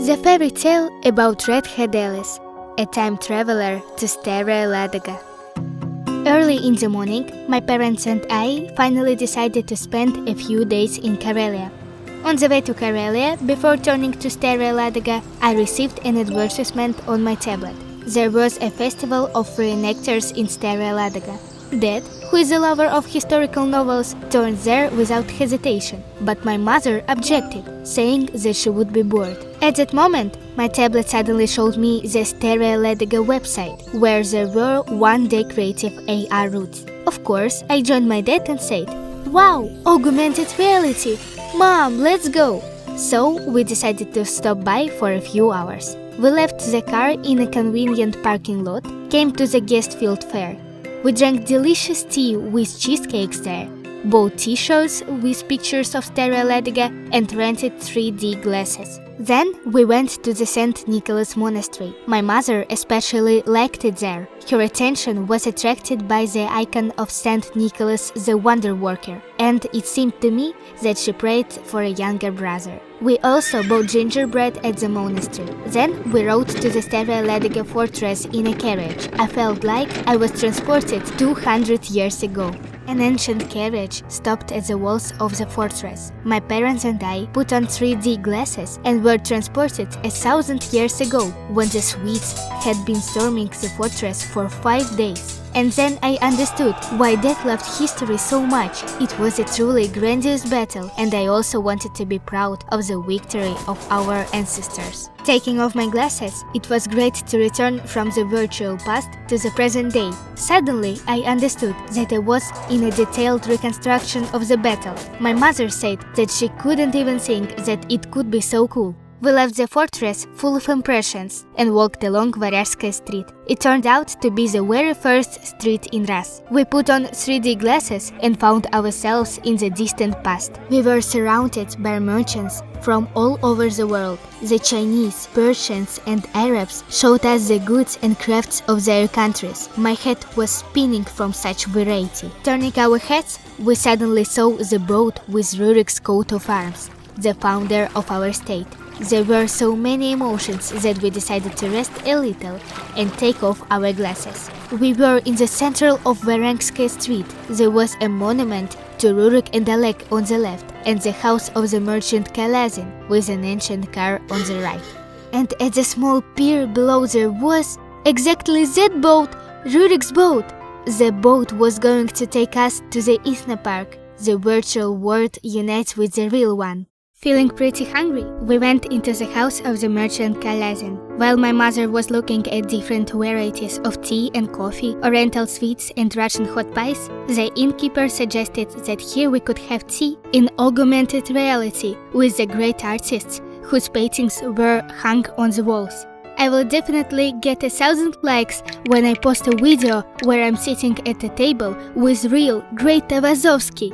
The fairy tale about redhead Alice, a time traveler to Staraya Ladoga. Early in the morning, my parents and I finally decided to spend a few days in Karelia. On the way to Karelia, before turning to Staraya Ladoga, I received an advertisement on my tablet. There was a festival of reenactors in Staraya Ladoga. Dad, who is a lover of historical novels, turned there without hesitation, but my mother objected, saying that she would be bored. At that moment, my tablet suddenly showed me the Staraya Ladoga website, where there were one-day creative AR routes. Of course, I joined my dad and said, "Wow, augmented reality! Mom, let's go!" So we decided to stop by for a few hours. We left the car in a convenient parking lot, came to the guest field fair. We drank delicious tea with cheesecakes there, bought t-shirts with pictures of Staraya Ladoga and rented 3D glasses. Then we went to the St. Nicholas Monastery. My mother especially liked it there. Her attention was attracted by the icon of St. Nicholas the Wonder Worker, and it seemed to me that she prayed for a younger brother. We also bought gingerbread at the monastery. Then we rode to the Staraya Ladoga fortress in a carriage. I felt like I was transported 200 years ago. An ancient carriage stopped at the walls of the fortress. My parents and I put on 3D glasses and were transported 1,000 years ago, when the Swedes had been storming the fortress for 5 days. And then I understood why Dad loved history so much. It was a truly grandiose battle, and I also wanted to be proud of the victory of our ancestors. Taking off my glasses, it was great to return from the virtual past to the present day. Suddenly, I understood that I was in a detailed reconstruction of the battle. My mother said that she couldn't even think that it could be so cool. We left the fortress full of impressions and walked along Varyažskaya Street. It turned out to be the very first street in Ras. We put on 3D glasses and found ourselves in the distant past. We were surrounded by merchants from all over the world. The Chinese, Persians and Arabs showed us the goods and crafts of their countries. My head was spinning from such variety. Turning our heads, we suddenly saw the boat with Rurik's coat of arms, the founder of our state. There were so many emotions that we decided to rest a little and take off our glasses. We were in the center of Varyažskaya Street. There was a monument to Rurik and Oleg on the left, and the house of the merchant Kalazin with an ancient car on the right. And at the small pier below there was exactly that boat, Rurik's boat. The boat was going to take us to the Ethno Park. The virtual world unites with the real one. Feeling pretty hungry, we went into the house of the merchant Kalazin. While my mother was looking at different varieties of tea and coffee, oriental sweets and Russian hot pies, the innkeeper suggested that here we could have tea in augmented reality with the great artists whose paintings were hung on the walls. I will definitely get 1,000 likes when I post a video where I'm sitting at a table with real great Vazovsky.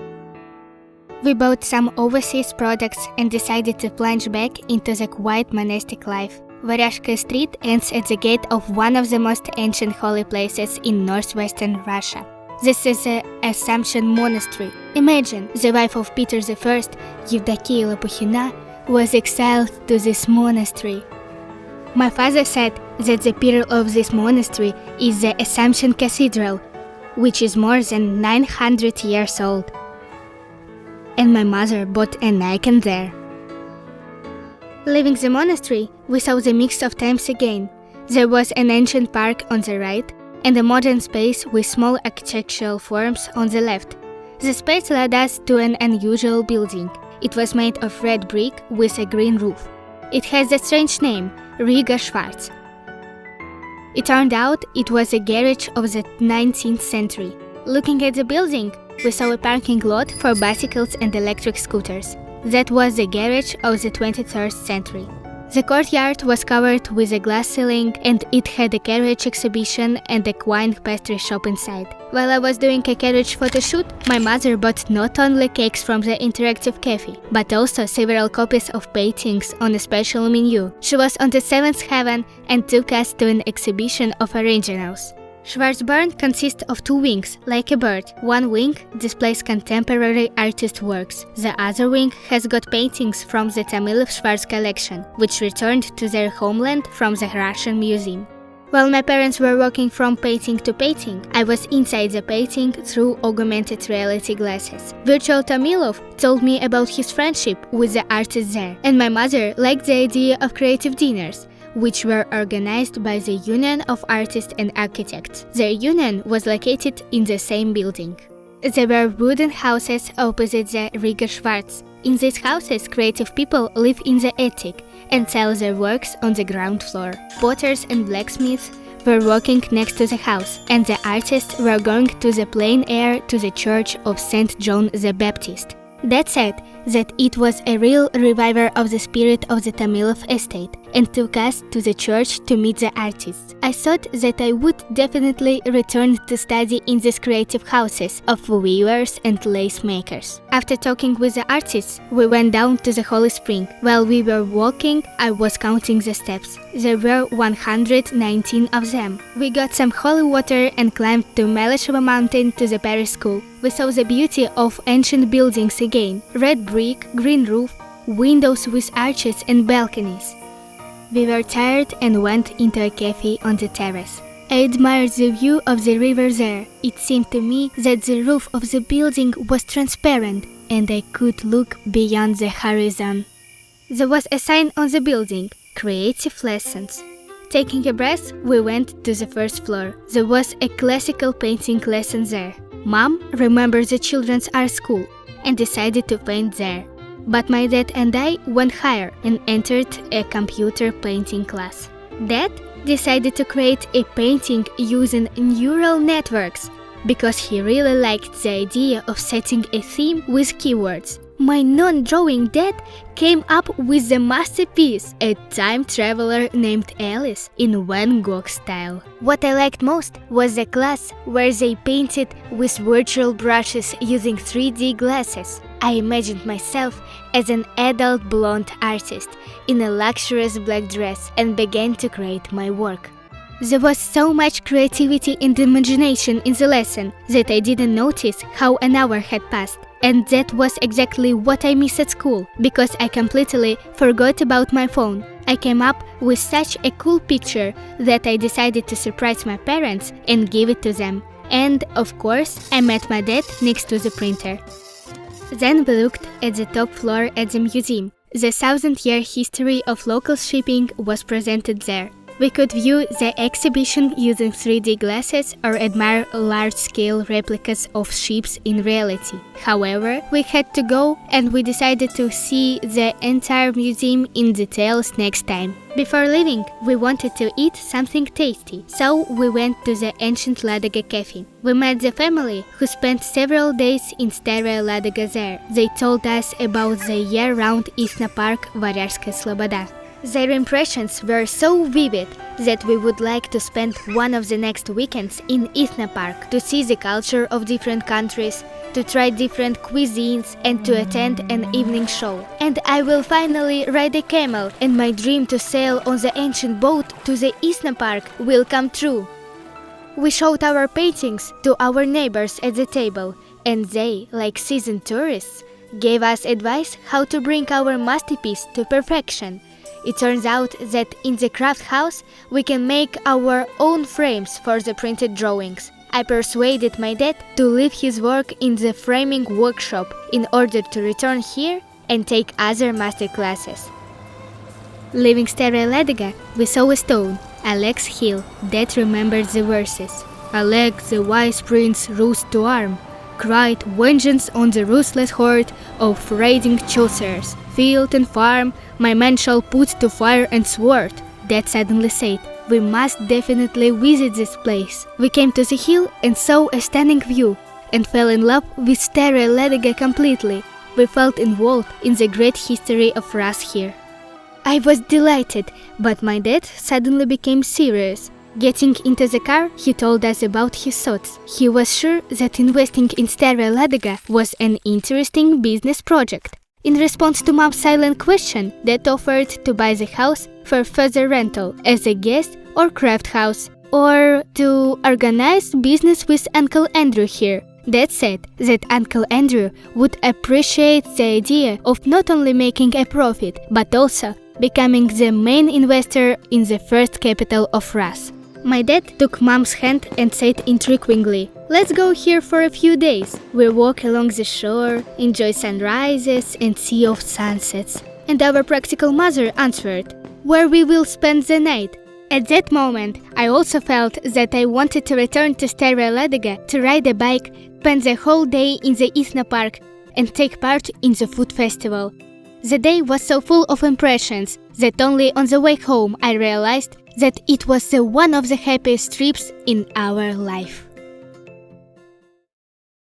We bought some overseas products and decided to plunge back into the quiet monastic life. Varyažskaya Street ends at the gate of one of the most ancient holy places in northwestern Russia. This is the Assumption Monastery. Imagine, the wife of Peter I, Yevdokia Lopukhina, was exiled to this monastery. My father said that the pillar of this monastery is the Assumption Cathedral, which is more than 900 years old. And my mother bought an icon there. Leaving the monastery, we saw the mix of times again. There was an ancient park on the right and a modern space with small architectural forms on the left. The space led us to an unusual building. It was made of red brick with a green roof. It has a strange name, Riga Schwarz. It turned out it was a garage of the 19th century. Looking at the building, we saw a parking lot for bicycles and electric scooters. That was the garage of the 23rd century. The courtyard was covered with a glass ceiling and it had a carriage exhibition and a wine pastry shop inside. While I was doing a carriage photo shoot, my mother bought not only cakes from the interactive cafe, but also several copies of paintings on a special menu. She was on the 7th heaven and took us to an exhibition of originals. Schwarzbahn consists of two wings, like a bird. One wing displays contemporary artist works. The other wing has got paintings from the Tamil Schwarz collection, which returned to their homeland from the Russian museum. While my parents were walking from painting to painting, I was inside the painting through augmented reality glasses. Virtual Tamilov told me about his friendship with the artists there, and my mother liked the idea of creative dinners, which were organized by the Union of Artists and Architects. Their union was located in the same building. There were wooden houses opposite the Riga Schwarz. In these houses, creative people live in the attic and sell their works on the ground floor. Potters and blacksmiths were working next to the house, and the artists were going to the plein air to the church of St. John the Baptist. That said that it was a real reviver of the spirit of the Tamilov estate and took us to the church to meet the artists. I thought that I would definitely return to study in these creative houses of weavers and lace makers. After talking with the artists, we went down to the Holy Spring. While we were walking, I was counting the steps. There were 119 of them. We got some holy water and climbed to Meleshova mountain to the Paris school. We saw the beauty of ancient buildings again. Red brick, green roof, windows with arches and balconies. We were tired and went into a cafe on the terrace. I admired the view of the river there. It seemed to me that the roof of the building was transparent and I could look beyond the horizon. There was a sign on the building, Creative Lessons. Taking a breath, we went to the first floor. There was a classical painting lesson there. Mom remembered the children's art school and decided to paint there. But my dad and I went higher and entered a computer painting class. Dad decided to create a painting using neural networks because he really liked the idea of setting a theme with keywords. My non-drawing dad came up with the masterpiece, a time traveler named Alice in Van Gogh style. What I liked most was the class where they painted with virtual brushes using 3D glasses. I imagined myself as an adult blonde artist in a luxurious black dress and began to create my work. There was so much creativity and imagination in the lesson that I didn't notice how an hour had passed. And that was exactly what I missed at school, because I completely forgot about my phone. I came up with such a cool picture that I decided to surprise my parents and give it to them. And, of course, I met my dad next to the printer. Then we looked at the top floor at the museum. The 1000-year history of local shipping was presented there. We could view the exhibition using 3D glasses or admire large-scale replicas of ships in reality. However, we had to go and we decided to see the entire museum in details next time. Before leaving, we wanted to eat something tasty, so we went to the ancient Ladoga cafe. We met the family who spent several days in Staraya Ladoga there. They told us about the year-round Isna Park Varyarskaya Sloboda. Their impressions were so vivid that we would like to spend one of the next weekends in Isna Park to see the culture of different countries, to try different cuisines and to attend an evening show. And I will finally ride a camel and my dream to sail on the ancient boat to the Isna Park will come true. We showed our paintings to our neighbors at the table and they, like seasoned tourists, gave us advice how to bring our masterpiece to perfection. It turns out that in the craft house we can make our own frames for the printed drawings. I persuaded my dad to leave his work in the framing workshop in order to return here and take other master classes. Leaving Staraya Ladoga, we saw a stone, Aleg's hill, that remembered the verses. Aleg, the wise prince, rose to arm, cried vengeance on the ruthless horde of raiding Chaucers. Field and farm, my men shall put to fire and sword. Dad suddenly said, we must definitely visit this place. We came to the hill and saw a stunning view and fell in love with Staraya Ladoga completely. We felt involved in the great history of Rus here. I was delighted, but my dad suddenly became serious. Getting into the car, he told us about his thoughts. He was sure that investing in Staraya Ladoga was an interesting business project. In response to Mom's silent question, Dad offered to buy the house for further rental as a guest or craft house. or to organize business with Uncle Andrew here. That said, that Uncle Andrew would appreciate the idea of not only making a profit, but also becoming the main investor in the first capital of Rus. My dad took Mom's hand and said intriguingly, "Let's go here for a few days. We'll walk along the shore, enjoy sunrises and see of sunsets." And our practical mother answered, "Where we will spend the night." At that moment, I also felt that I wanted to return to Staraya Ladoga to ride a bike, spend the whole day in the Isna Park, and take part in the food festival. The day was so full of impressions that only on the way home I realized that it was one of the happiest trips in our life.